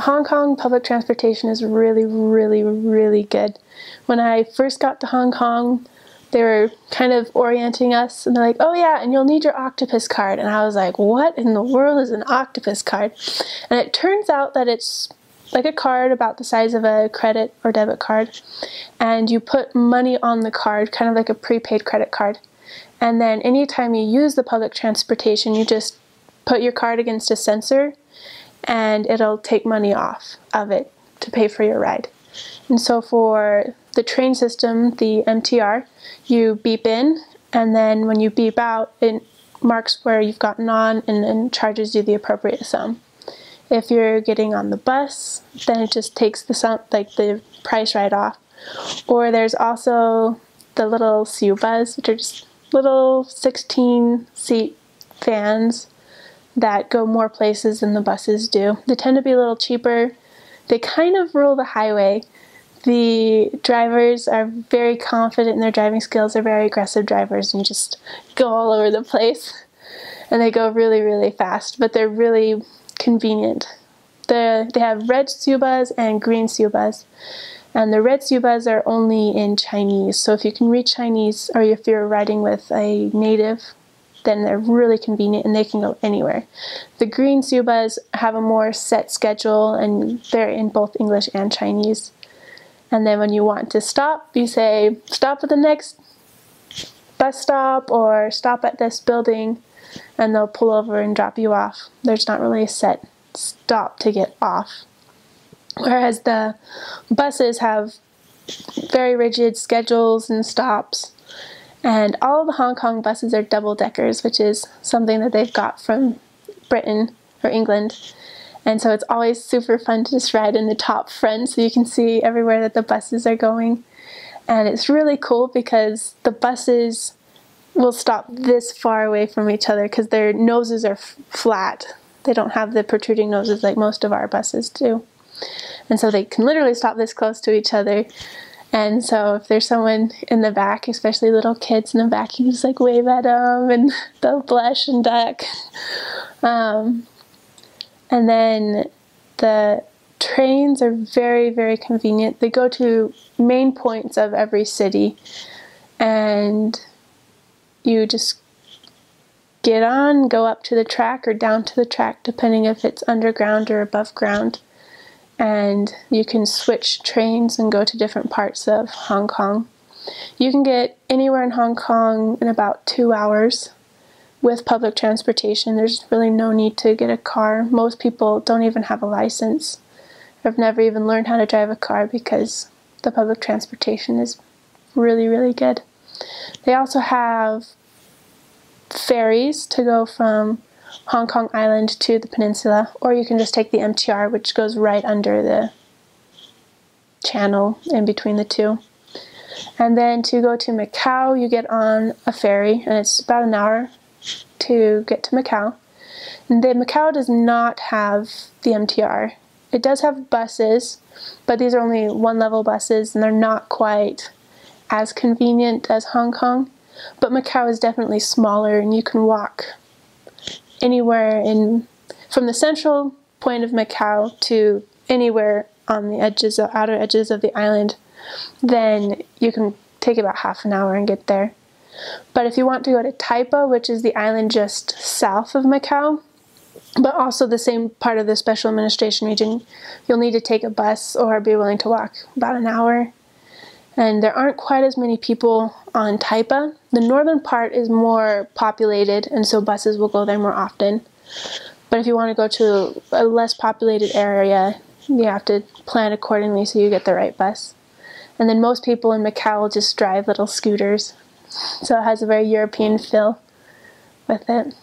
Hong Kong public transportation is really, really, really good. When I first got to Hong Kong, they were kind of orienting us, and they're like, oh yeah, and you'll need your octopus card. And I was like, what in the world is an octopus card? And it turns out that it's like a card about the size of a credit or debit card, and you put money on the card, kind of like a prepaid credit card. And then anytime you use the public transportation, you just put your card against a sensor, and it'll take money off of it to pay for your ride. And so for the train system, the MTR, you beep in, and then when you beep out, it marks where you've gotten on and charges you the appropriate sum. If you're getting on the bus, then it just takes the sum, like the price right off. Or there's also the little Siubas, which are just little 16-seat vans that go more places than the buses do. They tend to be a little cheaper. They kind of rule the highway. The drivers are very confident in their driving skills. They're very aggressive drivers and just go all over the place. And they go really, really fast, but they're really convenient. They have red Siubas and green Siubas. And the red Siubas are only in Chinese. So if you can read Chinese, or if you're riding with a native, then they're really convenient and they can go anywhere. The green Siubas have a more set schedule, and they're in both English and Chinese. And then when you want to stop, you say, stop at the next bus stop or stop at this building, and they'll pull over and drop you off. There's not really a set stop to get off. Whereas the buses have very rigid schedules and stops. And all of the Hong Kong buses are double-deckers, which is something that they've got from Britain or England. And so it's always super fun to just ride in the top front so you can see everywhere that the buses are going. And it's really cool because the buses will stop this far away from each other because their noses are flat. They don't have the protruding noses like most of our buses do. And so they can literally stop this close to each other. And so if there's someone in the back, especially little kids in the back, you can just like wave at them and they'll blush and duck. And then the trains are very, very convenient. They go to main points of every city, and you just get on, go up to the track or down to the track, depending if it's underground or above ground. And you can switch trains and go to different parts of Hong Kong. You can get anywhere in Hong Kong in about 2 hours with public transportation. There's really no need to get a car. Most people don't even have a license. I've never even learned how to drive a car because the public transportation is really, really good. They also have ferries to go from Hong Kong Island to the peninsula, or you can just take the MTR, which goes right under the channel in between the two. And then to go to Macau, you get on a ferry, and it's about an hour to get to Macau. And then Macau does not have the MTR. It does have buses, but these are only one-level buses, and they're not quite as convenient as Hong Kong. But Macau is definitely smaller, and you can walk anywhere from the central point of Macau to anywhere on the edges, the outer edges of the island. Then you can take about half an hour and get there. But if you want to go to Taipa, which is the island just south of Macau, but also the same part of the special administration region, you'll need to take a bus or be willing to walk about an hour. And there aren't quite as many people on Taipa. The northern part is more populated, and so buses will go there more often. But if you want to go to a less populated area, you have to plan accordingly so you get the right bus. And then most people in Macau will just drive little scooters. So it has a very European feel with it.